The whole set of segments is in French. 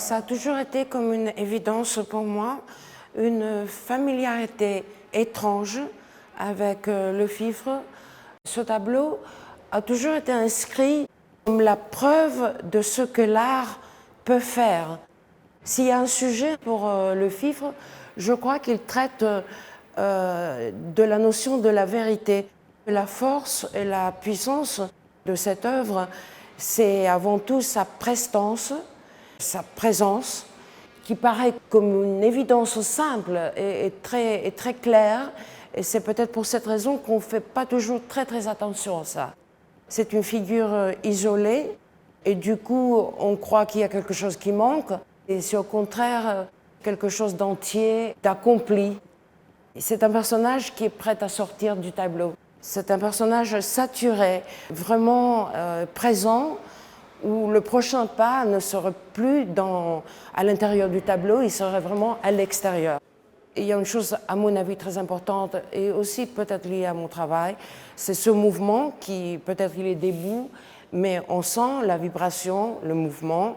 Ça a toujours été comme une évidence pour moi, une familiarité étrange avec le fifre. Ce tableau a toujours été inscrit comme la preuve de ce que l'art peut faire. S'il y a un sujet pour le fifre, je crois qu'il traite de la notion de la vérité. La force et la puissance de cette œuvre, c'est avant tout sa prestance, sa présence, qui paraît comme une évidence simple et très claire. Et c'est peut-être pour cette raison qu'on ne fait pas toujours très attention à ça. C'est une figure isolée et du coup on croit qu'il y a quelque chose qui manque. Et c'est au contraire quelque chose d'entier, d'accompli. C'est un personnage qui est prêt à sortir du tableau. C'est un personnage saturé, vraiment présent, où le prochain pas ne serait plus à l'intérieur du tableau, il serait vraiment à l'extérieur. Il y a une chose, à mon avis, très importante, et aussi peut-être liée à mon travail, c'est ce mouvement qui, peut-être il est debout, mais on sent la vibration, le mouvement,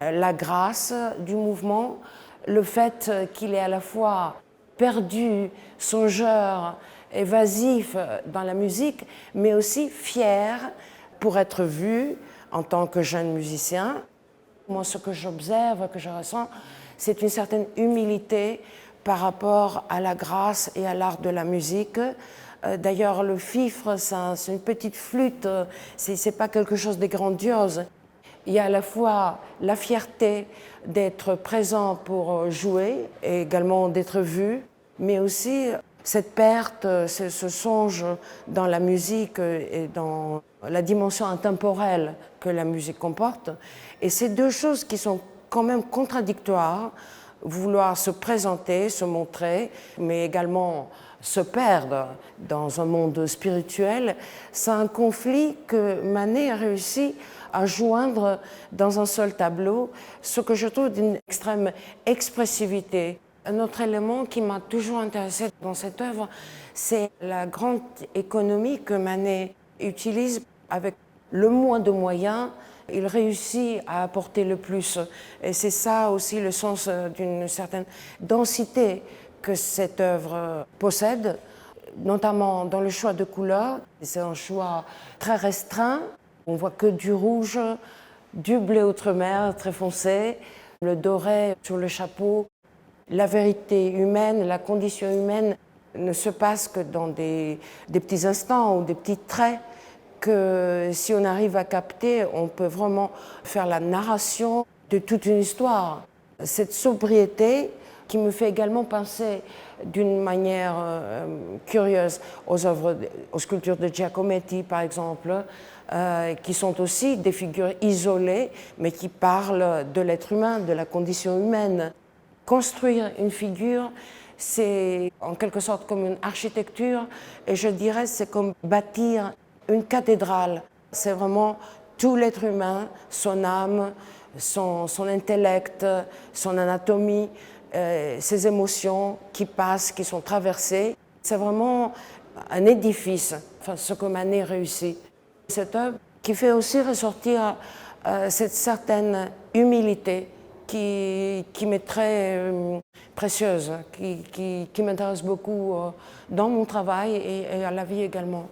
la grâce du mouvement, le fait qu'il est à la fois perdu, songeur, évasif dans la musique, mais aussi fier pour être vu en tant que jeune musicien. Moi, ce que j'observe, que je ressens, c'est une certaine humilité par rapport à la grâce et à l'art de la musique. D'ailleurs, le fifre, c'est une petite flûte, c'est pas quelque chose de grandiose. Il y a à la fois la fierté d'être présent pour jouer et également d'être vu, mais aussi cette perte, ce songe dans la musique et dans la dimension intemporelle que la musique comporte. Et ces deux choses qui sont quand même contradictoires, vouloir se présenter, se montrer, mais également se perdre dans un monde spirituel, c'est un conflit que Manet a réussi à joindre dans un seul tableau, ce que je trouve d'une extrême expressivité. Un autre élément qui m'a toujours intéressé dans cette œuvre, c'est la grande économie que Manet utilise avec le moins de moyens. Il réussit à apporter le plus. Et c'est ça aussi le sens d'une certaine densité que cette œuvre possède, notamment dans le choix de couleurs. C'est un choix très restreint. On voit que du rouge, du bleu outre-mer très foncé, le doré sur le chapeau. La vérité humaine, la condition humaine ne se passe que dans des petits instants ou des petits traits que si on arrive à capter, on peut vraiment faire la narration de toute une histoire. Cette sobriété qui me fait également penser d'une manière curieuse aux sculptures de Giacometti, par exemple, qui sont aussi des figures isolées, mais qui parlent de l'être humain, de la condition humaine. Construire une figure, c'est en quelque sorte comme une architecture, et je dirais c'est comme bâtir une cathédrale. C'est vraiment tout l'être humain, son âme, son intellect, son anatomie, ses émotions qui passent, qui sont traversées. C'est vraiment un édifice, enfin, ce que Manet réussit. Cette œuvre qui fait aussi ressortir cette certaine humilité qui m'est très précieuse, qui m'intéresse beaucoup dans mon travail et à la vie également.